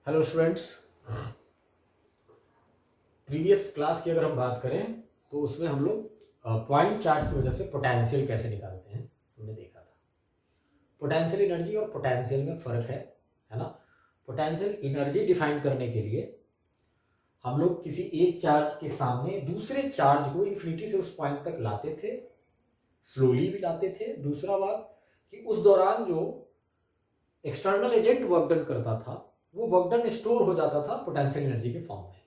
Hello students. Previous class की अगर हम बात करें तो उसमें हम लोग पॉइंट चार्ज की वजह से पोटेंशियल कैसे निकालते हैं हमने देखा था। पोटेंशियल एनर्जी और पोटेंशियल में फ़र्क है ना। पोटेंशियल एनर्जी डिफाइन करने के लिए हम लोग किसी एक चार्ज के सामने दूसरे चार्ज को इन्फिनिटी से उस पॉइंट तक लाते थे, स्लोली भी लाते थे। दूसरा बात कि उस दौरान जो एक्सटर्नल एजेंट वर्क डन करता था वो वर्क डन स्टोर हो जाता था पोटेंशियल एनर्जी के फॉर्म में।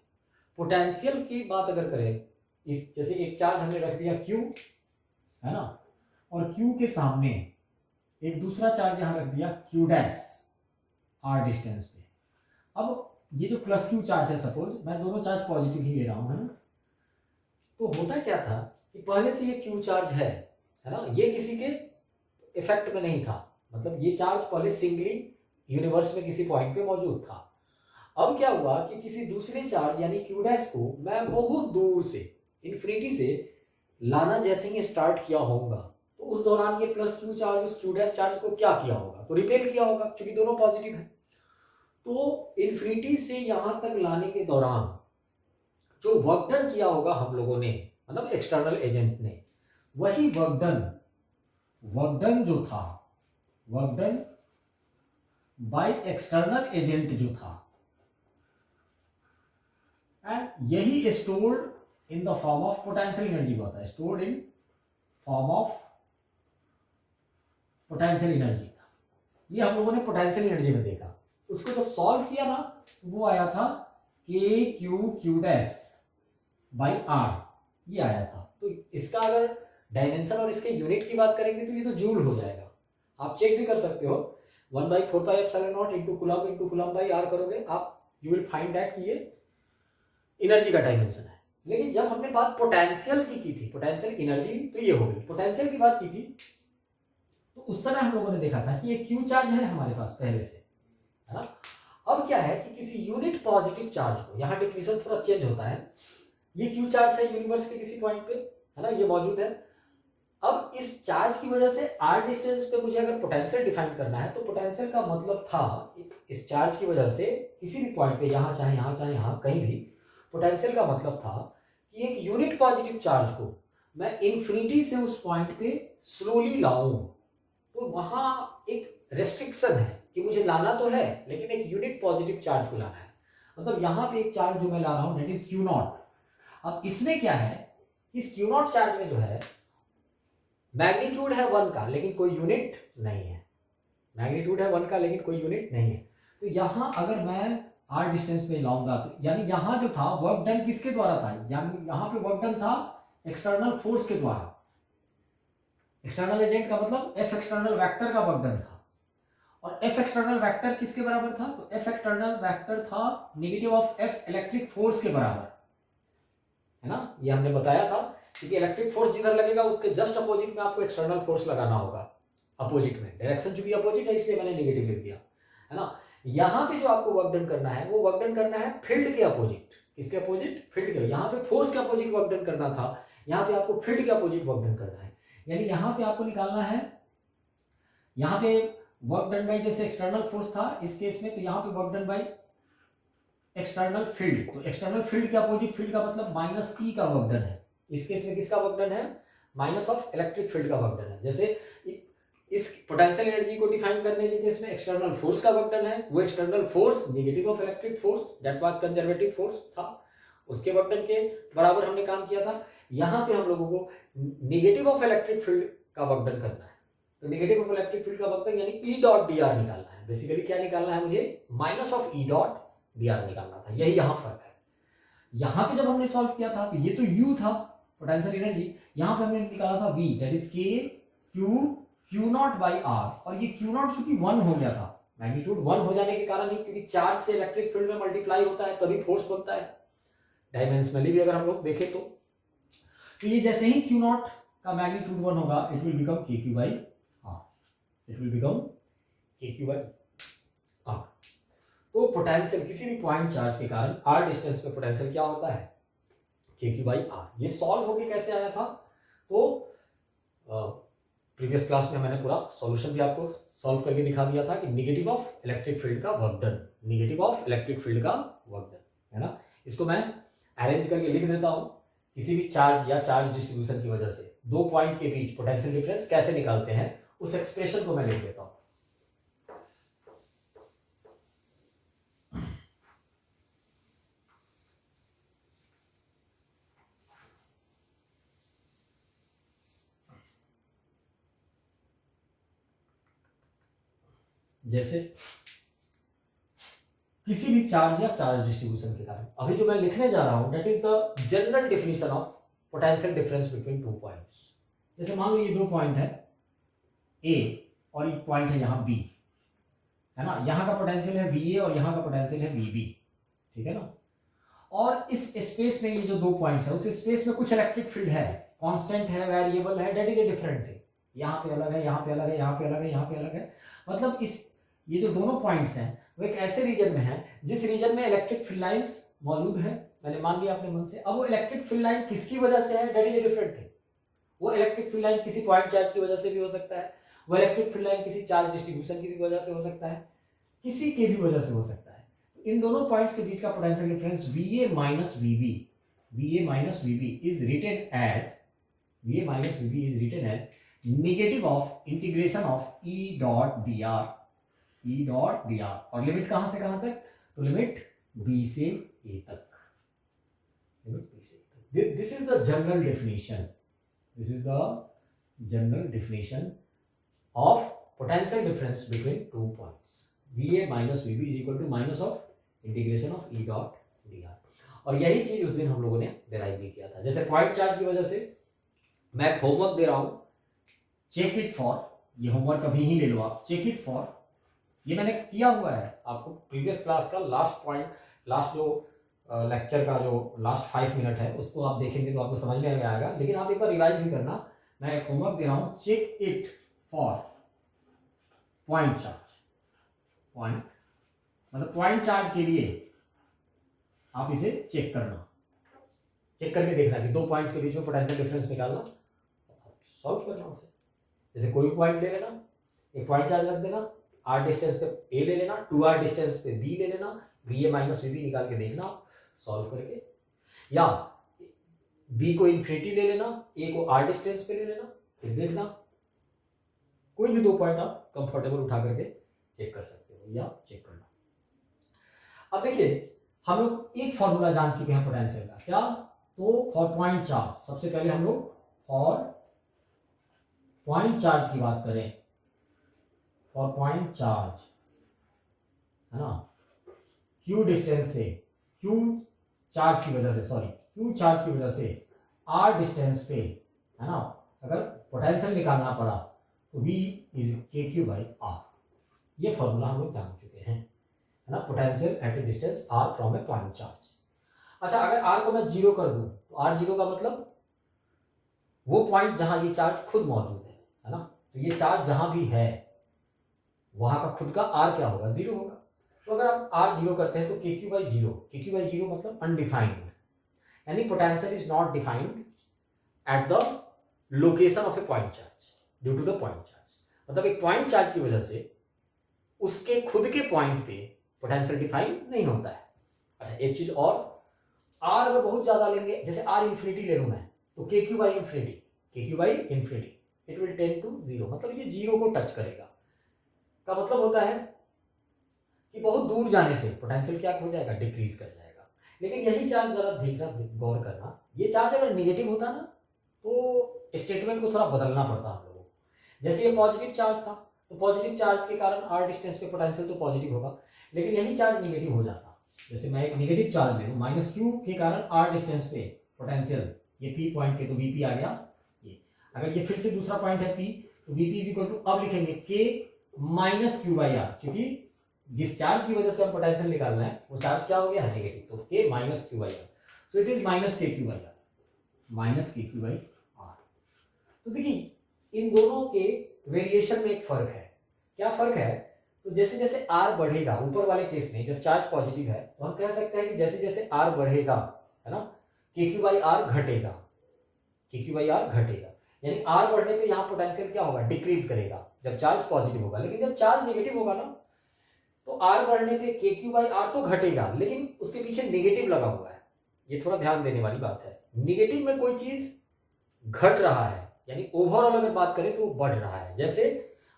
पोटेंशियल की बात अगर करें, इस जैसे एक चार्ज हमने रख दिया Q, है ना, और Q के सामने एक दूसरा चार्ज यहां रख दिया Q डैश R डिस्टेंस पे। अब ये जो प्लस Q चार्ज है, सपोज मैं दोनों चार्ज पॉजिटिव ही ले रहा हूं, है ना, तो होता क्या था कि पहले से ये Q चार्ज है ना, ये किसी के इफेक्ट में नहीं था। मतलब ये चार्ज पहले सिंगली यूनिवर्स में किसी पॉइंट पे मौजूद था। अब क्या हुआ कि किसी दूसरे चार्ज यानी Q डैश को मैं बहुत दूर से इन्फिनिटी से लाना जैसे ही स्टार्ट किया होगा तो उस दौरान ये प्लस Q चार्ज उस Q डैश चार्ज को क्या किया होगा, तो रिपेल किया होगा, क्योंकि दोनों पॉजिटिव है। तो इन्फिनिटी से यहां तक लाने के दौरान जो वर्क डन किया होगा हम लोगों ने, मतलब एक्सटर्नल एजेंट ने, वही वर्क डन जो था, work done by external agent जो था, एंड यही stored in the form of potential energy होता है, stored in form of potential energy. ये हम लोगों ने पोटेंशियल एनर्जी में देखा। उसको जब सॉल्व किया ना वो आया था k Q dash by are, ये आया था। तो इसका अगर डायमेंशन और इसके यूनिट की बात करेंगे तो ये तो जूल हो जाएगा। आप चेक भी कर सकते हो, 1/4πε0 इंटू कुलम बाई आर करोगे आप, यू विल फाइंड दैट कि ये एनर्जी का डायमेंशन है। लेकिन जब हमने बात पोटेंशियल की थी, पोटेंशियल एनर्जी तो ये होगी, पोटेंशियल की बात की थी तो उस समय हम लोगों ने देखा था कि ये क्यू चार्ज है हमारे पास पहले से, है ना। अब क्या है कि किसी यूनिट पॉजिटिव चार्ज को, यहाँ डिफिनेशन थोड़ा चेंज होता है, ये क्यू चार्ज है यूनिवर्स के किसी पॉइंट पे, है ना, ये मौजूद है। अब इस चार्ज की वजह से आर डिस्टेंस पे मुझे अगर पोटेंशियल डिफाइन करना है तो पोटेंशियल का मतलब था इस चार्ज की वजह से किसी भी पॉइंट पे, यहाँ चाहे यहाँ कहीं भी, पोटेंशियल का मतलब था कि एक यूनिट पॉजिटिव चार्ज को मैं इन्फिनिटी से उस पॉइंट पे स्लोली लाऊं। तो वहां एक रेस्ट्रिक्शन है कि मुझे लाना तो है लेकिन एक यूनिट पॉजिटिव चार्ज को लाना है। मतलब यहाँ पे एक चार्ज जो मैं ला रहा हूं दैट इज Q0। अब इसमें क्या है, इस Q0 चार्ज में जो है मैग्नीट्यूड है 1 का लेकिन कोई यूनिट नहीं है, मैग्नीट्यूड है 1 का लेकिन कोई यूनिट नहीं है। तो यहाँ अगर मैं r डिस्टेंस पे लाऊंगा तो यानी यहाँ जो था वर्क डन किसके द्वारा था, यानी यहाँ पे वर्क डन था एक्सटर्नल फोर्स के द्वारा। एक्सटर्नल एजेंट का मतलब F एक्सटर्नल वेक्टर का वर्क डन था, और F एक्सटर्नल वेक्टर किसके बराबर था, तो F एक्सटर्नल वेक्टर था negative of F electric force के बराबर, है ना। ये हमने बताया था क्योंकि इलेक्ट्रिक फोर्स जिधर लगेगा उसके जस्ट अपोजिट में आपको एक्सटर्नल फोर्स लगाना होगा, अपोजिट में, डायरेक्शन चूंकि अपोजिट है इसलिए मैंने नेगेटिव लिख दिया, है ना। यहाँ पे जो आपको वर्क डन करना है वो वर्क डन करना है फील्ड के अपोजिट। किसके अपोजिट, फील्ड के। यहाँ पे फोर्स के अपोजिट वर्क डन करना था, यहाँ पे आपको फील्ड के अपोजिट वर्क डन करना है। यानी यहाँ पे आपको निकालना है, यहाँ पे वर्क डन बाई जैसे एक्सटर्नल फोर्स था इस केस में, तो यहाँ पे work done by external field, तो एक्सटर्नल फील्ड के अपोजिट फील्ड का मतलब माइनस ई का वर्क डन है। इस केस में किसका वर्क डन है, माइनस ऑफ इलेक्ट्रिक फील्ड का वर्क डन है। जैसे इस पोटेंशियल एनर्जी को डिफाइन करने के केस में एक्सटर्नल फोर्स का वर्क डन है, वो external force negative of electric force that was conservative force था, उसके वर्क डन के बराबर हमने काम किया था। यहाँ पे हम लोगों को नेगेटिव ऑफ इलेक्ट्रिक फील्ड का वर्क डन करना है, तो नेगेटिव ऑफ इलेक्ट्रिक फील्ड का वर्क डन यानी ई डॉट डी आर निकालना है। बेसिकली क्या निकालना है मुझे, minus of E dot D R निकालना था, यही यहाँ फर्क है। यहाँ पे जब हमने सॉल्व किया था तो ये तो U था पोटेंशियल एनर्जी, यहाँ पे हमने निकाला था V that is K Q0 by R, और ये Q0 चूंकि 1 हो गया था, मैग्नीट्यूड 1 हो जाने के कारण ही, क्योंकि चार्ज से इलेक्ट्रिक फील्ड में मल्टीप्लाई होता है तभी फोर्स बनता है, डायमेंशनली भी अगर हम लोग देखें तो ये जैसे ही Q0 का मैग्नीट्यूड 1 होगा it will become KQ by R, it will become KQ by R। तो पोटेंशियल किसी भी पॉइंट चार्ज के कारण r डिस्टेंस पे पोटेंशियल क्या होता है, KQ बाई R। ये सॉल्व होके कैसे आया था, तो प्रीवियस क्लास में मैंने पूरा सॉल्यूशन भी आपको सॉल्व करके दिखा दिया था कि नेगेटिव ऑफ इलेक्ट्रिक फील्ड का work done, negative of electric field का वर्क डन, है ना। इसको मैं अरेंज करके लिख देता हूं। किसी भी चार्ज या चार्ज डिस्ट्रीब्यूशन की वजह से दो पॉइंट के बीच पोटेंशियल डिफरेंस कैसे निकालते हैं उस एक्सप्रेशन को मैं लिख देता हूं। जैसे किसी भी चार्ज या चार्ज डिस्ट्रीब्यूशन के कारण, अभी जो मैं लिखने जा रहा हूं that is the general definition of potential difference between two points. जैसे मान लो ये दो पॉइंट है ए और एक पॉइंट है यहाँ बी, है ना। यहाँ का पोटेंशियल है वी ए और यहाँ का पोटेंशियल है वी बी, ठीक है ना। और इस स्पेस में ये जो दो पॉइंट्स है उस स्पेस में कुछ इलेक्ट्रिक फील्ड है, कांस्टेंट है, वेरिएबल है, that is a different thing. यहाँ पे अलग है, यहाँ पे अलग है, यहाँ पे अलग है, यहाँ पे अलग है। मतलब इस ये जो दोनों पॉइंट्स हैं वो एक ऐसे रीजन में है जिस रीजन में इलेक्ट्रिक फील्ड लाइंस मौजूद है। मैंने मान लिया अपने मन से। अब वो इलेक्ट्रिक फील्ड लाइन किसकी वजह से है, that is a different thing. वो इलेक्ट्रिक फील्ड लाइन किसी पॉइंट चार्ज की वजह से भी हो सकता है, वो इलेक्ट्रिक फील्ड लाइन किसी चार्ज डिस्ट्रीब्यूशन की भी वजह से हो सकता है, किसी के भी वजह से हो सकता है। इन दोनों पॉइंट्स के बीच का potential difference VA minus VB, VA minus VB is written as, VA minus VB is written as negative of integration of E dot dr, E dot dr। और लिमिट कहां से कहां तक, तो लिमिट B से A तक, limit B से A तक। This is the general definition, this is the general definition of potential difference between two points. VA minus VB is equal to minus of integration of E dot dr। और यही चीज उस दिन हम लोगों ने डिराइव भी किया था। जैसे पॉइंट चार्ज की वजह से मैं होमवर्क दे रहा हूं, चेक इट फॉर, ये होमवर्क अभी ही ले लो आप, चेक इट फॉर, ये मैंने किया हुआ है आपको प्रीवियस क्लास का लास्ट पॉइंट, लास्ट जो लेक्चर का जो लास्ट 5 मिनट है उसको आप देखेंगे तो आपको समझ में आएगा। लेकिन आप एक बार रिवाइज भी करना। मैं एक होमवर्क दे रहा हूं, check it for point charge, point मतलब पॉइंट चार्ज के लिए आप इसे चेक करना, चेक करके देखना कि दो पॉइंट्स के बीच में पोटेंशियल डिफरेंस निकालना, सॉल्व करना उसे। जैसे कोई पॉइंट ले लेना, एक पॉइंट चार्ज रख देना, r डिस्टेंस पे A ले लेना, 2r डिस्टेंस पे B ले लेना, VA माइनस VB निकाल के देखना सॉल्व करके, या B को इन्फिनिटी ले लेना, A को r डिस्टेंस पे ले लेना, फिर देखना। कोई भी दो पॉइंट आप कंफर्टेबल उठा करके चेक कर सकते हो या चेक करना। अब देखिए हम लोग एक फॉर्मूला जान चुके हैं पोटेंशियल का, क्या, तो फॉर पॉइंट चार्ज। सबसे पहले हम लोग फॉर पॉइंट चार्ज की बात करें, फॉर पॉइंट चार्ज, है ना, Q डिस्टेंस से, Q चार्ज की वजह से, सॉरी Q चार्ज की वजह से R डिस्टेंस पे, है ना, अगर पोटेंशियल निकालना पड़ा तो V is KQ by R। ये फॉर्मूला हम लोग जान चुके हैं, है ना, potential at A distance R from A point charge. अच्छा, अगर R को मैं 0 कर दूं तो R 0 का मतलब वो पॉइंट जहां ये चार्ज खुद मौजूद है ना। तो ये चार्ज जहां भी है वहां का खुद का R क्या होगा, 0 होगा। तो अगर आप R 0 करते हैं तो KQ बाई 0, KQ बाई 0 मतलब अनडिफाइंड, यानी potential is not defined at the location of a point charge due to the point charge. मतलब एक पॉइंट चार्ज की वजह से उसके खुद के पॉइंट पे पोटेंशियल डिफाइन नहीं होता है। अच्छा, एक चीज और, R अगर बहुत ज्यादा लेंगे, जैसे R इन्फिनिटी ले लूं मैं, तो KQ by infinity, KQ by infinity it will tend to 0, मतलब ये 0 को टच करेगा। का मतलब होता है कि बहुत दूर जाने से पोटेंशियल क्या हो जाएगा, डिक्रीज कर जाएगा। लेकिन यही चार्ज जरा देखना, गौर करना, ये चार्ज अगर नेगेटिव होता ना तो स्टेटमेंट को थोड़ा बदलना पड़ता हम लोगों को। जैसे ये पॉजिटिव चार्ज था तो पॉजिटिव चार्ज के कारण R डिस्टेंस पे पोटेंशियल तो पॉजिटिव होगा, लेकिन यही चार्ज नेगेटिव हो जाता। जैसे मैं एक नेगेटिव चार्ज ले लूं, माइनस Q के कारण R डिस्टेंस पे पोटेंशियल, ये P पॉइंट पे तो VP आ गया। ये अगर ये फिर से दूसरा पॉइंट है P, तो VP इज इक्वल टू, अब लिखेंगे K minus Q by R, क्योंकि जिस चार्ज की वजह से हम पोटेंशियल निकालना है वो चार्ज क्या हो गया है, नेगेटिव, तो K minus Q by R, so it is minus KQ by R, minus KQ by R। तो देखिए इन दोनों के वेरिएशन में एक फर्क है। क्या फर्क है, तो जैसे जैसे R बढ़ेगा, ऊपर वाले केस में जब चार्ज पॉजिटिव है तो हम कह सकते हैं कि जैसे जैसे R बढ़ेगा, है ना, KQ बाई R घटेगा, KQ बाई R घटेगा, यानी R बढ़ने पे यहाँ पोटेंशियल क्या होगा, डिक्रीज करेगा। जब चार्ज पॉजिटिव होगा, लेकिन जब चार्ज नेगेटिव होगा ना तो आर बढ़ने पे के क्यू बाई आर तो घटेगा, लेकिन उसके पीछे नेगेटिव लगा हुआ है। ये थोड़ा ध्यान देने वाली बात है। नेगेटिव में कोई चीज घट रहा है, यानी ओवरऑल अगर बात करें तो वो बढ़ रहा है। जैसे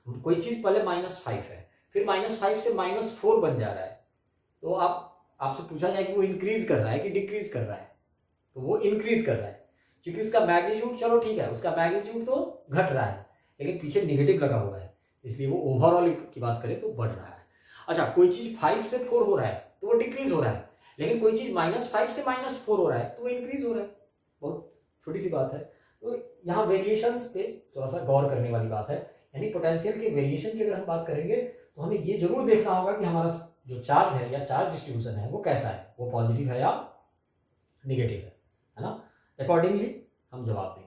कोई चीज पहले -5 है, फिर -5 से -4 बन जा रहा है, तो आपसे पूछा जाए कि वो इंक्रीज कर रहा है कि डिक्रीज कर रहा है, तो वो इंक्रीज कर रहा है, क्योंकि उसका मैग्नीट्यूड, चलो ठीक है, उसका मैग्नीट्यूड तो घट रहा है, लेकिन पीछे नेगेटिव लगा हुआ है, इसलिए वो ओवरऑल की बात करें तो बढ़ रहा है। अच्छा, कोई चीज 5 से 4 हो रहा है तो वो डिक्रीज हो रहा है, लेकिन कोई चीज -5 से -4 हो रहा है तो वो इंक्रीज हो रहा है। बहुत छोटी सी बात है। तो यहाँ वेरिएशंस पे थोड़ा सा गौर करने वाली बात है, यानी पोटेंशियल के वेरिएशन की अगर हम बात करेंगे तो हमें ये जरूर देखना होगा कि हमारा जो चार्ज है या चार्ज डिस्ट्रीब्यूशन है वो कैसा है, वो पॉजिटिव है या निगेटिव है ना। अकॉर्डिंगली हम जवाब देंगे।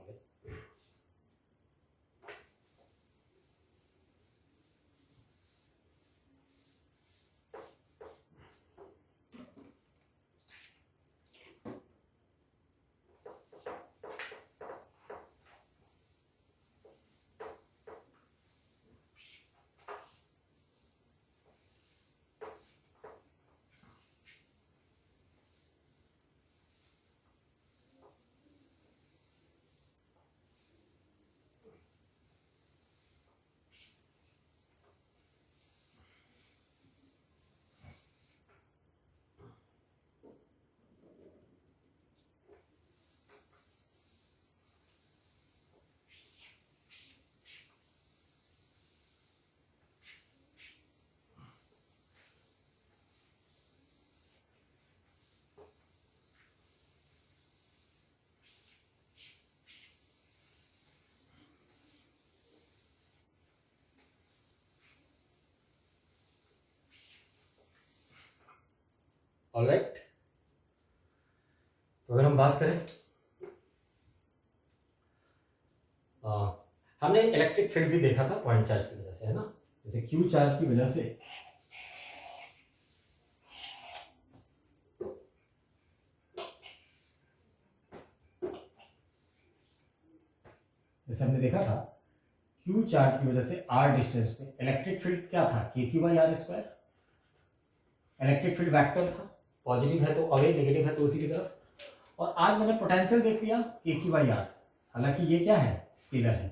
ऑलराइट, तो अगर हम बात करें, हमने इलेक्ट्रिक फील्ड भी देखा था पॉइंट चार्ज की वजह से, है ना। जैसे क्यू चार्ज की वजह से जैसे हमने देखा था क्यू चार्ज की वजह से आर डिस्टेंस पे इलेक्ट्रिक फील्ड क्या था, k Q by are square. Electric field vector था, पॉजिटिव है तो अवे, नेगेटिव है तो उसी की तरफ। और आज मैंने पोटेंशियल देख लिया के क्यू बाई आर, हालांकि ये क्या है, स्केलर है।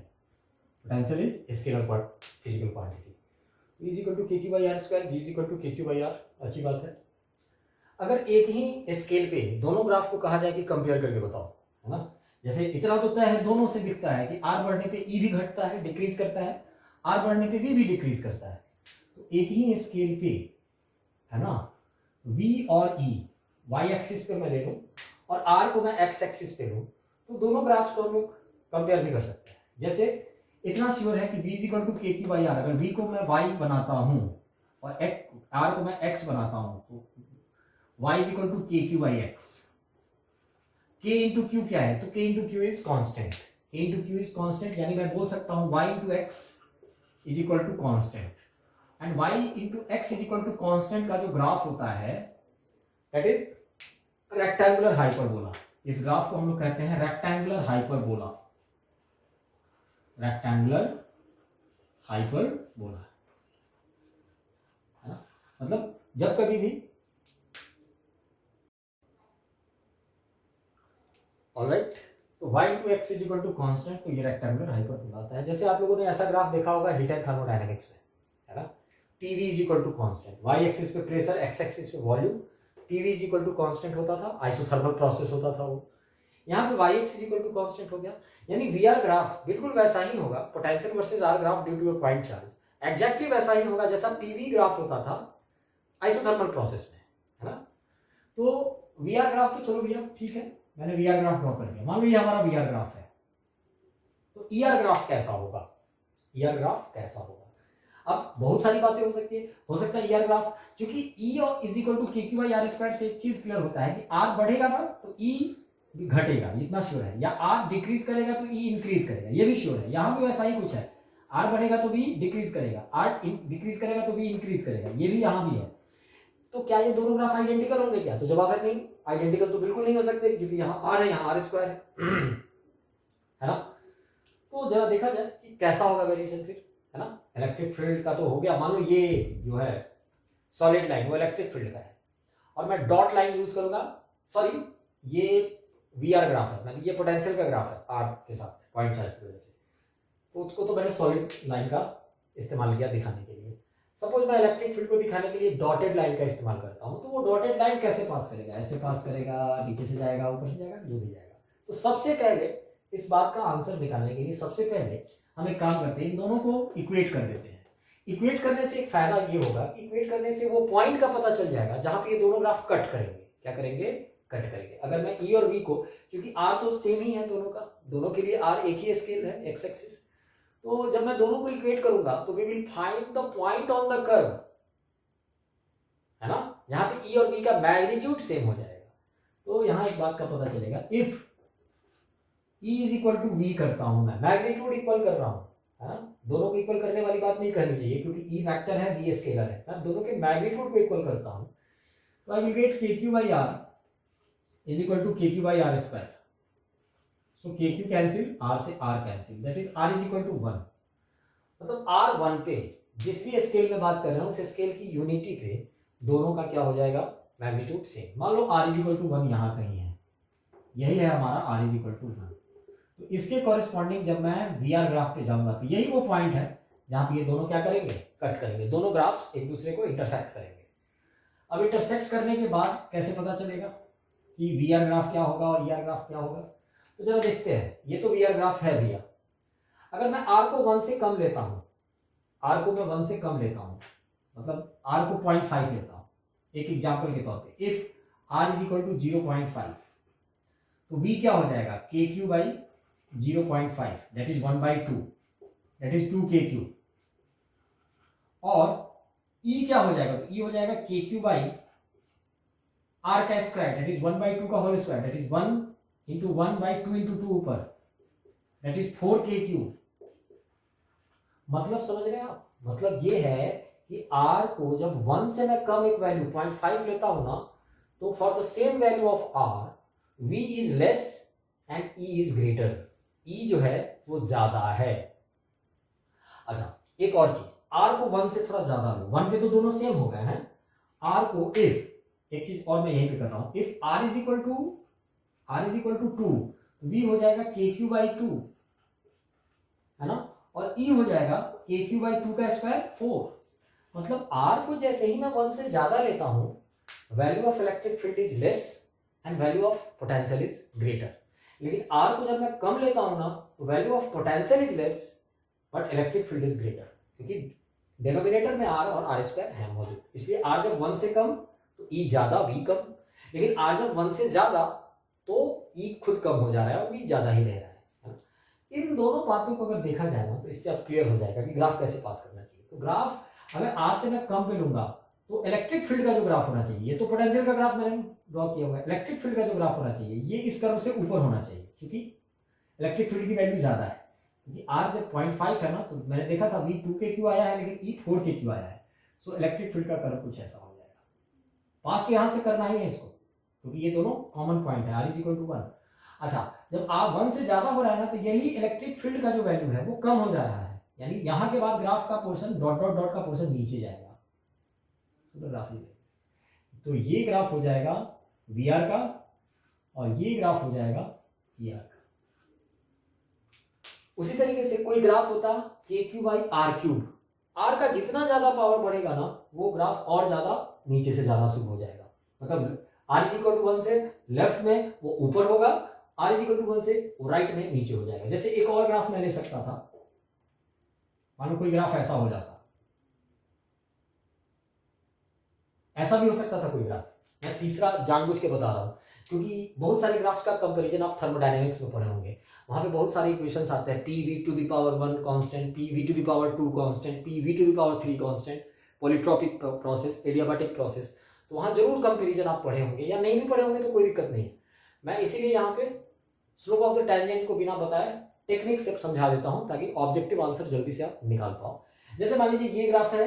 Potential is scalar physical quantity. Is equal to के Q by are square, V is equal to के क्यू बाई आर। अच्छी बात है। अगर एक ही स्केल पे दोनों ग्राफ को कहा जाए कि कंपेयर करके बताओ, है ना, जैसे इतना तो तय है, दोनों से दिखता है कि आर बढ़ने पे ई भी घटता है, डिक्रीज करता है, आर बढ़ने पे वी भी डिक्रीज करता है। तो एक ही स्केल पे, है ना, वी और ई वाई एक्सिस पे मैं ले लूं और आर को मैं एक्स एक्सिस पे लूं, तो दोनों ग्राफ्स को हम लोग कंपेयर भी कर सकते हैं। जैसे इतना श्योर है कि v इज इक्वल टू के क्यू बाई आर, अगर v को मैं y बनाता हूं और r को मैं x बनाता हूं, तो y इज इक्वल टू के Q by x. k into q क्या है, तो k into q is constant, k into q is constant, यानी मैं बोल सकता हूं y into x is equal to constant. And y into x is equal to constant का जो ग्राफ होता है दैट इज रेक्टेंगुलर हाइपरबोला। इस ग्राफ को हम लोग कहते हैं रेक्टेंगुलर हाइपरबोला, रेक्टेंगुलर हाइपरबोला, है ना। मतलब जब कभी भी, ऑलराइट, तो y into x is equal to constant, तो ये रेक्टेंगुलर हाइपरबोला आता है। जैसे आप लोगों ने ऐसा ग्राफ देखा होगा हीट एंड थर्मोडायनेमिक्स में, है ना, PV is equal to constant, y axis पे प्रेशर, x एक्सिस पे volume, PV is equal to constant होता था, आइसोथर्मल प्रोसेस होता था वो। यहाँ पे y x is equal to constant हो गया, यानी वी आर ग्राफ बिल्कुल वैसा ही होगा, potential versus r graph due to a point charge exactly वैसा ही होगा जैसा पीवी ग्राफ होता था आइसोथर्मल प्रोसेस में, है ना। तो वी आर ग्राफ तो चलो भैया ठीक है, मैंने वी आर ग्राफ ड्रॉ कर दिया, मान लो ये हमारा वी आर ग्राफ है, तो ई आर ग्राफ कैसा होगा, ई आर ग्राफ कैसा होगा। अब बहुत सारी बातें हो सकती है, हो सकता है ई आर ग्राफ, क्योंकि ई और इज इक्वल टू के क्यू बाई आर स्क्वायर से एक चीज क्लियर होता है कि आर बढ़ेगा ना तो ई घटेगा, इतना श्योर है, या आर डिक्रीज करेगा तो ई इंक्रीज करेगा, ये भी श्योर है। यहाँ भी वैसा ही कुछ है, आर बढ़ेगा तो वी डिक्रीज करेगा, आर डिक्रीज करेगा तो वी इंक्रीज करेगा, ये भी यहाँ भी है। तो क्या ये दोनों ग्राफ आइडेंटिकल होंगे क्या, तो जवाब है नहीं, आइडेंटिकल तो बिल्कुल नहीं हो सकते, क्योंकि यहाँ आर है, यहाँ आर स्क्वायर है ना। तो जरा देखा जाए कि कैसा होगा वेरिएशन फिर, है ना। इलेक्ट्रिक फील्ड का तो हो गया, मान लो ये जो है सॉलिड लाइन वो इलेक्ट्रिक फील्ड का है और मैं डॉट लाइन यूज करूंगा, सॉरी ये वी आर ग्राफ है, मतलब ये पोटेंशियल का ग्राफ है आर के साथ पॉइंट चार्ज की वजह से, तो उसको तो मैंने सॉलिड लाइन का इस्तेमाल किया दिखाने के लिए। सपोज मैं इलेक्ट्रिक फील्ड को दिखाने के लिए डॉटेड लाइन का इस्तेमाल करता हूँ, तो वो डॉटेड लाइन कैसे पास करेगा, ऐसे पास करेगा, नीचे से जाएगा, ऊपर से जाएगा, जो भी जाएगा। तो सबसे पहले इस बात का आंसर निकालने के लिए सबसे पहले हम एक काम करते हैं, इन दोनों को इक्वेट कर देते हैं। इक्वेट करने से एक फायदा ये होगा, इक्वेट करने से वो पॉइंट का पता चल जाएगा जहां पे ये दोनों ग्राफ कट करेंगे। क्या करेंगे, कट करेंगे। अगर मैं ई और वी को, क्योंकि आर तो सेम ही है दोनों का, दोनों के लिए आर एक ही स्केल है, एक्स एक्सिस, तो जब मैं दोनों को इक्वेट करूंगा तो we will find the point on the curve, है ना, जहां पे ई और वी का मैग्नीट्यूड सेम हो जाएगा। तो यहां एक बात का पता चलेगा, if E is equal to V करता हूं, मैं मैग्नीट्यूड इक्वल कर रहा हूं, है ना, दोनों को इक्वल करने वाली बात नहीं करनी चाहिए क्योंकि ई वेक्टर है, वी स्केलर है, मैं दोनों के मैग्नीट्यूड को इक्वल करता हूं, तो I will get k Q by r is equal to के Q by are square. So k q cancel, r से r cancel, that is r is equal to 1। मतलब आर 1 पे जिस भी स्केल में बात कर रहे हैं उस स्केल की यूनिटी पे दोनों का क्या हो जाएगा, मैग्नीट्यूड सेम। मान लो आर इज इक्वल टू 1 यहाँ कहीं है, यही है हमारा आर इज इक्वल टू 1, तो इसके कॉरेस्पॉन्डिंग जब मैं वी आर ग्राफ पे जाऊंगा तो यही वो पॉइंट है जहां पे ये दोनों क्या करेंगे, कट करेंगे, दोनों ग्राफ्स एक दूसरे को इंटरसेक्ट करेंगे। अब इंटरसेक्ट करने के बाद कैसे पता चलेगा कि वी आर ग्राफ क्या होगा और ई आर ग्राफ क्या होगा, तो जरा देखते हैं। ये तो वी आर ग्राफ है भैया, अगर मैं आर को 1 से कम लेता हूं, आर को मैं 1 से कम लेता हूं, मतलब आर को 0.5 लेता हूं एक एग्जांपल के तौर पे, if r is equal to 0.5, तो वी क्या हो जाएगा, k Q by 0.5 that is 1/2, that is 2 k Q, और ई क्या हो जाएगा, तो ई हो जाएगा के क्यू बाई आर का स्क्वायर दैट इज 1/2 का whole square, that is 1 into 1/2 into 2 ऊपर, दैट इज 4 के क्यू। मतलब समझ रहे हैं आप, मतलब ये है कि r को जब 1 से मैं कम एक वैल्यू 0.5 लेता हूं ना, तो for the same value of r v is less and e is greater, e जो है वो ज्यादा है। अच्छा एक और चीज, r को 1 से थोड़ा ज्यादा लो, 1 पे तो दोनों सेम हो गए हैं, r को इफ, एक चीज और मैं यहीं पे कर रहा हूं, if r is equal to 2, v हो जाएगा के क्यू बाई 2, है ना, और e हो जाएगा के क्यू बाई 2 का स्क्वायर 4। मतलब r को जैसे ही मैं 1 से ज्यादा लेता हूं, value of electric field is less and value of potential is greater. लेकिन r को जब मैं कम लेता हूं ना, तो value of potential is less but electric field is greater, क्योंकि डिनोमिनेटर में r और r स्क्वायर है मौजूद, इसलिए r जब 1 से कम तो e ज्यादा, v कम, लेकिन r जब 1 से ज्यादा तो e खुद कम हो जा रहा है और v ज्यादा ही रह रहा है। इन दोनों बातों को अगर देखा जाए ना, तो इससे अब क्लियर हो जाएगा कि ग्राफ कैसे पास करना चाहिए। तो ग्राफ अगर r से मैं कम पे लूंगा तो इलेक्ट्रिक फील्ड का जो ग्राफ होना चाहिए, ये तो पोटेंशियल का ग्राफ मैंने ड्रॉ किया हुआ है, इलेक्ट्रिक फील्ड का जो ग्राफ होना चाहिए ये इस कर्व से ऊपर होना चाहिए, क्योंकि इलेक्ट्रिक फील्ड की वैल्यू ज्यादा है, क्योंकि r जब 0.5 है ना, तो मैंने देखा था v 2 के क्यू आया है लेकिन e 4 के क्यू आया है, सो इलेक्ट्रिक फील्ड का कर्व कुछ ऐसा हो जाएगा। पास तो यहां से करना ही है इसको, क्योंकि ये दोनों कॉमन पॉइंट है, r इज इक्वल टू 1। अच्छा जब r 1 से ज्यादा हो रहा है ना, तो यही इलेक्ट्रिक फील्ड का जो वैल्यू है वो कम हो जा रहा है, यानी यहां के बाद ग्राफ का पोर्शन डॉट डॉट डॉट का पोर्शन नीचे जाएगा, तो ग्राफ तो ये ग्राफ हो जाएगा वी का और ये ग्राफ हो जाएगा ई का। उसी तरीके से कोई ग्राफ होता k Q by r cube, r का जितना ज्यादा पावर बढ़ेगा ना, वो ग्राफ और ज्यादा नीचे से जाना शुरू हो जाएगा, मतलब आर इज इक्वल टू 1 से लेफ्ट में वो ऊपर होगा, आर इज इक्वल टू 1 से वो राइट में नीचे हो जाएगा। जैसे एक और ग्राफ मैं ले सकता था, मानो कोई ग्राफ ऐसा हो जाता, ऐसा भी हो सकता था कोई ग्राफ, मैं तीसरा जानबूझ के बता रहा हूं क्योंकि बहुत सारे ग्राफ्स का कंपैरिजन आप थर्मोडायनेमिक्स में पढ़े होंगे, वहां पे बहुत सारे इक्वेशंस आते हैं, P V to the power 1 constant, P V to the power 2 constant, P V to the power 3 constant, polytropic process, adiabatic process, तो वहां जरूर कंपैरिजन आप पढ़े होंगे, या नहीं भी पढ़े होंगे तो कोई दिक्कत नहीं है। मैं इसीलिए यहाँ पे स्लोप ऑफ द टेंजेंट को बिना बताए टेक्निक से समझा देता हूं ताकि ऑब्जेक्टिव आंसर जल्दी से आप निकाल पाओ। जैसे मान लीजिए ये ग्राफ है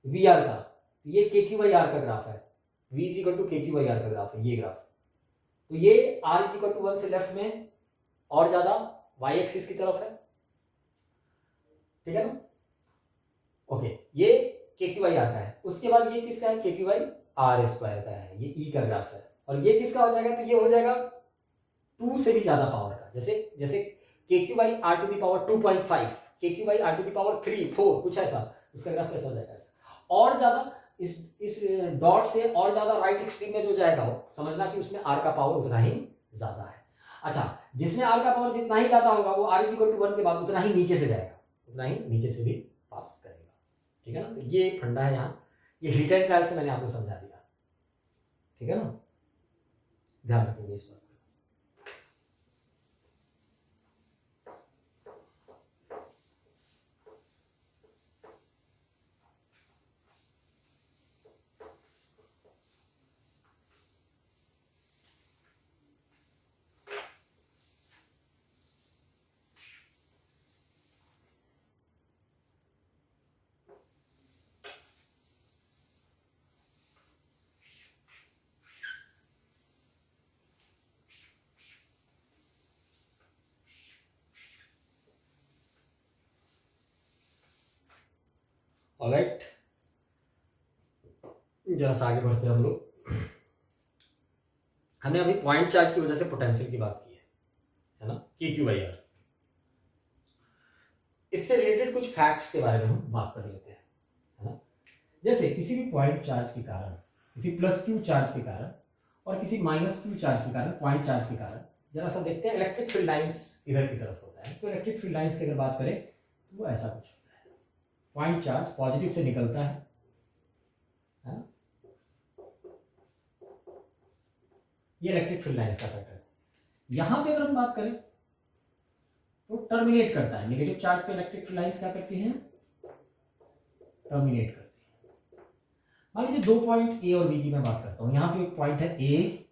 वी आर का, ये के क्यू बाई आर का ग्राफ है, v इज इक्वल टू के क्यू बाई आर का ग्राफ है ये ग्राफ, तो ये r इज इक्वल टू 1 से लेफ्ट में और ज्यादा y एक्सिस की तरफ है, ठीक है ना। ओके, ये के क्यू बाई आर का है। उसके बाद ये किसका है, के क्यू बाई आर स्क्वायर का है, ये ई का ग्राफ है। और ये किसका हो जाएगा, तो ये हो जाएगा 2 से भी ज्यादा पावर का, जैसे जैसे k Q by r to the power 2.5, k Q by r to the power 3, 4, कुछ ऐसा, उसका ग्राफ कैसा हो जाएगा ऐसा। और ज्यादा इस डॉट से और ज्यादा राइट एक्सट्रीम में जो जाएगा वो समझना कि उसमें आर का पावर उतना ही ज्यादा है। अच्छा, जिसमें आर का पावर जितना ही ज्यादा होगा वो आर इज इक्वल टू 1 के बाद उतना ही नीचे से जाएगा, उतना ही नीचे से भी पास करेगा। ठीक है ना, तो ये फंडा है यहाँ, ये हिट एंड ट्रायल से मैंने आपको समझा दिया। ठीक है ना, ध्यान रखेंगे इस बात। ऑलराइट, जरा सा आगे बढ़ते हैं हम लोग। हमने अभी पॉइंट चार्ज की वजह से पोटेंशियल की बात की है ना, के क्यू बाई आर। इससे रिलेटेड कुछ फैक्ट्स के बारे में हम बात कर लेते हैं, है ना। जैसे किसी भी पॉइंट चार्ज के कारण, किसी प्लस क्यू चार्ज के कारण और किसी माइनस क्यू चार्ज के कारण, पॉइंट चार्ज के कारण, जरा सा देखते हैं इलेक्ट्रिक फील्ड लाइंस इधर की तरफ होता है। तो इलेक्ट्रिक फील्ड लाइंस की अगर बात करें तो वो ऐसा कुछ होता है। पॉइंट चार्ज पॉजिटिव से निकलता है ना, ये इलेक्ट्रिक फील्ड लाइंस का पैटर्न है। यहां पे अगर हम बात करें तो टर्मिनेट करता है, नेगेटिव चार्ज पे इलेक्ट्रिक फील्ड लाइंस क्या करती हैं, टर्मिनेट करती है। मान लीजिए 2 पॉइंट ए और बी की मैं बात करता हूँ, यहाँ पे एक पॉइंट है ए,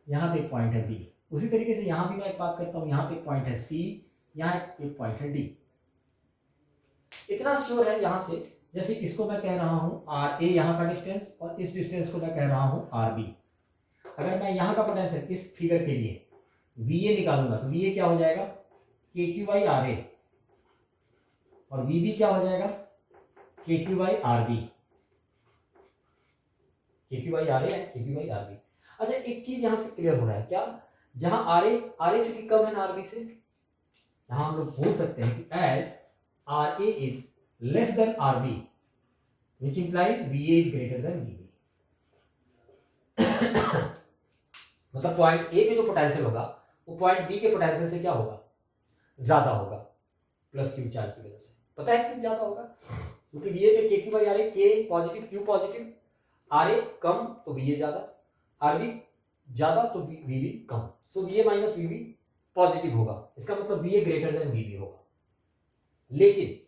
यहाँ पे एक पॉइंट है बी। उसी तरीके से यहाँ भी मैं एक बात करता हूँ, यहाँ पे एक पॉइंट है सी, यहाँ एक पॉइंट है डी। इतना श्योर है यहाँ से, जैसे इसको मैं कह रहा हूँ आर ए, यहाँ का डिस्टेंस, और इस डिस्टेंस को मैं कह रहा हूँ आर बी। अगर मैं यहाँ का पोटेंशियल इस फिगर के लिए वी ए निकालूंगा तो वी ए क्या हो जाएगा, के क्यू बाई आर ए, और वी बी क्या हो जाएगा, k Q by R B. के क्यू बाई आर ए, के क्यू बाई आर बी। अच्छा, एक चीज यहां से क्लियर हो रहा है क्या, जहां आर ए चूंकि कम है ना आर बी से, यहां हम लोग बोल सकते हैं कि as r A is less than r B which implies V A is greater than V B. मतलब पॉइंट ए पे जो पोटेंशियल होगा वो पॉइंट बी के पोटेंशियल से क्या होगा, ज्यादा होगा, प्लस क्यू चार्ज की वजह से। पता है क्यों ज्यादा होगा, क्योंकि वी ए पे के Q by r A, k positive q positive, r A कम तो वी ए ज्यादा, आर बी ज्यादा तो वी बी कम। So V A minus V B positive होगा, इसका मतलब V A greater than V B होगा। लेकिन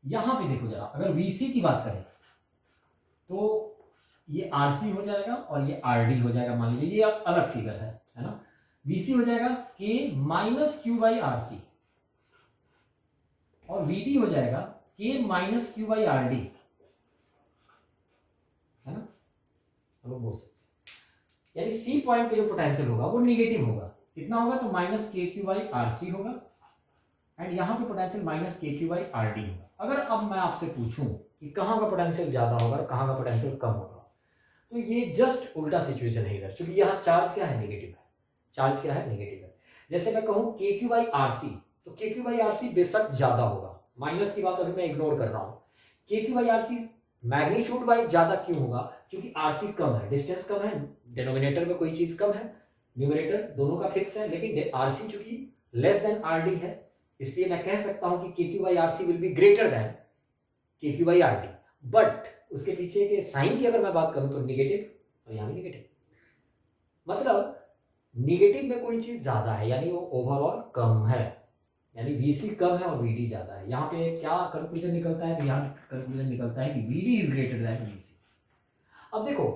यहां पे देखो जरा, अगर वी सी की बात करें तो ये आर सी हो जाएगा और ये आर डी हो जाएगा। मान लीजिए ये अलग फिगर है ना। वी सी हो जाएगा k minus q by are C, और वी डी हो जाएगा k minus q by are D, है ना, हम लोग बोल सकते हैं। यानी सी पॉइंट पे जो पोटेंशियल होगा वो निगेटिव होगा। कितना होगा, तो माइनस के क्यू बाई आर सी होगा, एंड यहाँ पे पोटेंशियल माइनस के क्यू बाई आर डी होगा। अगर अब मैं आपसे पूछूं कि कहाँ का पोटेंशियल ज्यादा होगा और कहाँ का पोटेंशियल कम होगा, तो ये जस्ट उल्टा सिचुएशन है इधर, क्योंकि यहाँ चार्ज क्या है, नेगेटिव है। चार्ज क्या है, नेगेटिव है। जैसे मैं कहूँ के क्यू बाई आर सी, तो के क्यू बाई आर सी बेशक ज्यादा होगा, माइनस की बात अभी मैं इग्नोर कर रहा हूँ। K Q by are C magnitude wise ज्यादा क्यों होगा, क्योंकि आर सी कम है, डिस्टेंस कम है, डिनोमिनेटर में कोई चीज कम है, न्यूमरेटर दोनों का फिक्स है, लेकिन आर सी चूंकि लेस देन आर डी है, इसलिए मैं कह सकता हूं कि K Q by are C will be greater than K Q by are D. But उसके पीछे के साइन की अगर मैं बात करूं तो निगेटिव, और यहाँ भी निगेटिव, मतलब निगेटिव में कोई चीज ज्यादा है, यानी वो ओवरऑल कम है, यानी VC कम है और VD ज्यादा है। यहाँ पे क्या कंक्लूजन निकलता है, तो यहाँ कंक्लूजन निकलता है कि VD is greater then VC। अब देखो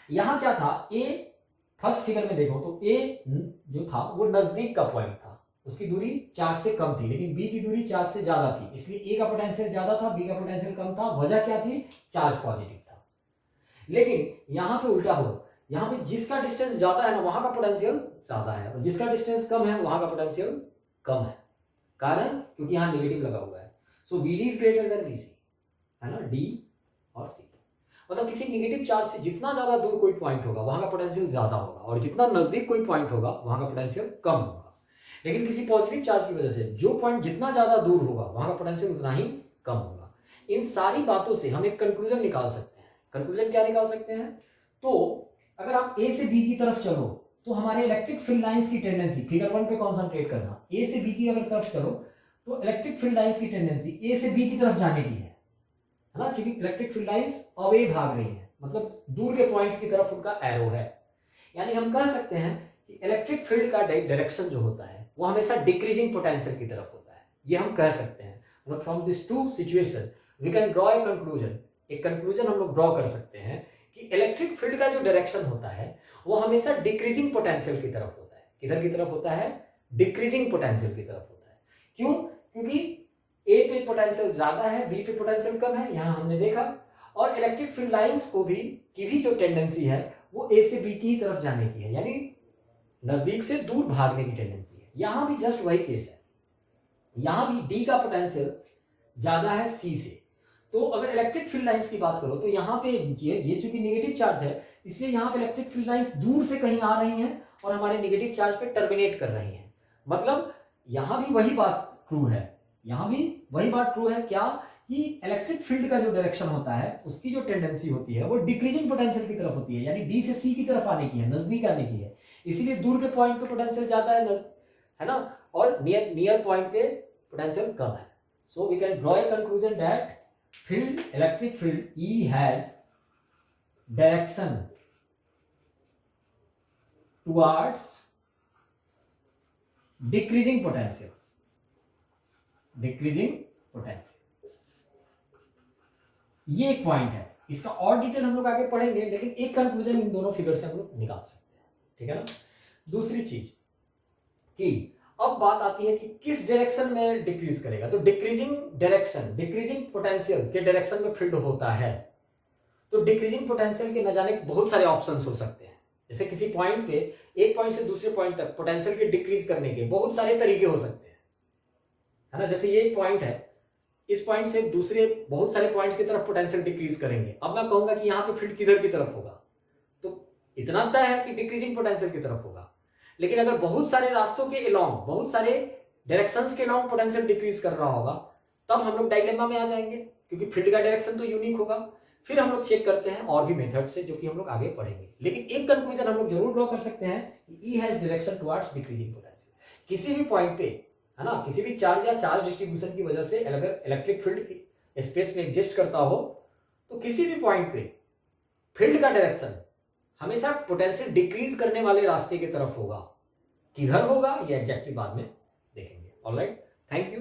यहाँ क्या था, A फर्स्ट फिगर में देखो तो A जो था वो नजदीक का पॉइंट था, उसकी दूरी चार्ज से कम थी, लेकिन B की दूरी चार्ज से ज्यादा थी, इसलिए A का पोटेंशियल ज्यादा था, B का पोटेंशियल कम था। वजह क्या थी, चार्ज पॉजिटिव था। लेकिन यहाँ पे उल्टा हो, यहाँ पे जिसका डिस्टेंस ज्यादा है ना वहां का पोटेंशियल ज्यादा है, और जिसका डिस्टेंस कम है वहां का पोटेंशियल कम है। कारण क्योंकि यहाँ नेगेटिव लगा हुआ है। सो VD is greater then VC। है ना, डी और सी। मतलब किसी नेगेटिव चार्ज से जितना ज्यादा दूर कोई पॉइंट होगा वहां का पोटेंशियल ज्यादा होगा, और जितना नजदीक कोई पॉइंट होगा वहां का पोटेंशियल कम होगा। लेकिन किसी पॉजिटिव चार्ज की वजह से जो पॉइंट जितना ज्यादा दूर होगा वहां का पोटेंशियल उतना ही कम होगा। इन सारी बातों से हम एक कंक्लूजन निकाल सकते हैं। कंक्लूजन क्या निकाल सकते हैं? तो अगर आप ए से बी की तरफ चलो तो हमारे इलेक्ट्रिक फील्ड लाइंस की टेंडेंसी, फिगर 1 पे कॉन्सेंट्रेट करना, ए से बी की अगर तरफ चलो तो इलेक्ट्रिक फील्ड लाइंस की टेंडेंसी ए से बी की तरफ जाने की है ना, क्योंकि इलेक्ट्रिक फील्ड लाइंस अवे भाग रही है, मतलब दूर के पॉइंट्स की तरफ उनका एरो है। यानी हम कह सकते हैं कि इलेक्ट्रिक फील्ड का डायरेक्शन जो होता है वो हमेशा डिक्रीजिंग पोटेंशियल की तरफ होता है, ये हम कह सकते हैं। मतलब from this to situation we can draw a conclusion, एक कंक्लूजन हम लोग ड्रॉ कर सकते हैं कि इलेक्ट्रिक फील्ड का जो डायरेक्शन होता है वो हमेशा डिक्रीजिंग पोटेंशियल की तरफ होता है। किधर की तरफ होता है? डिक्रीजिंग पोटेंशियल की तरफ होता है। क्यों? क्योंकि ए पे पोटेंशियल ज्यादा है, बी पे पोटेंशियल कम है, यहां हमने देखा। और इलेक्ट्रिक फील्ड लाइंस को भी जो टेंडेंसी है वो ए से बी की तरफ जाने की है, यानी नजदीक से दूर भागने की टेंडेंसी है। यहां भी जस्ट वही केस है, यहां भी डी का पोटेंशियल ज्यादा है सी से। तो अगर इलेक्ट्रिक फील्ड लाइंस की बात करो तो यहाँ पे ये चूंकि नेगेटिव चार्ज है इसलिए यहाँ पे इलेक्ट्रिक फील्ड लाइंस दूर से कहीं आ रही हैं और हमारे नेगेटिव चार्ज पे टर्मिनेट कर रही हैं। मतलब यहाँ भी वही बात ट्रू है, यहाँ भी वही बात ट्रू है क्या, कि इलेक्ट्रिक फील्ड का जो डायरेक्शन होता है उसकी जो टेंडेंसी होती है वो डिक्रीजिंग पोटेंशियल की तरफ होती है, यानी डी से सी की तरफ आने की है, नजदीक आने की है। इसीलिए दूर के पॉइंट पे पोटेंशियल ज्यादा है ना, और नियर पॉइंट पे पोटेंशियल कम है। So we can draw a conclusion that field electric field E has direction towards decreasing potential, ये एक पॉइंट है। इसका और डिटेल हम लोग आगे पढ़ेंगे, लेकिन एक कंक्लूजन इन दोनों फिगर से हम लोग निकाल सकते हैं, ठीक है ना। दूसरी चीज कि अब बात आती है कि किस डायरेक्शन में डिक्रीज करेगा। तो डिक्रीजिंग डायरेक्शन, डिक्रीजिंग पोटेंशियल के डायरेक्शन में फील्ड होता है तो डिक्रीजिंग पोटेंशियल के न जाने बहुत सारे ऑप्शंस हो सकते हैं। जैसे किसी पॉइंट पे, एक पॉइंट से दूसरे पॉइंट तक पोटेंशियल के डिक्रीज करने के बहुत सारे तरीके हो सकते हैं, है ना। जैसे ये पॉइंट है, इस पॉइंट से दूसरे बहुत सारे पॉइंट्स की तरफ पोटेंशियल डिक्रीज करेंगे। अब मैं कहूंगा कि यहाँ पे फील्ड किधर की तरफ होगा, तो इतना तय है कि डिक्रीजिंग पोटेंशियल की तरफ होगा। लेकिन अगर बहुत सारे रास्तों के अलोंग, बहुत सारे डायरेक्शंस के अलोंग पोटेंशियल डिक्रीज कर रहा होगा, तब हम लोग डायलेमा में आ जाएंगे, क्योंकि फील्ड का डायरेक्शन तो यूनिक होगा। फिर हम लोग चेक करते हैं और भी मेथड से, जो कि हम लोग आगे पढ़ेंगे। लेकिन एक कंक्लूजन हम लोग जरूर ड्रॉ कर सकते हैं कि E has direction towards decreasing potential. किसी भी पॉइंट पे, है ना, किसी भी चार्ज या चार्ज डिस्ट्रीब्यूशन की वजह से अगर इलेक्ट्रिक फील्ड स्पेस में एग्जिस्ट करता हो तो किसी भी पॉइंट पे फील्ड का डायरेक्शन हमेशा पोटेंशियल डिक्रीज करने वाले रास्ते की तरफ होगा। किधर होगा ये एग्जैक्टली बाद में देखेंगे। Alright, thank you.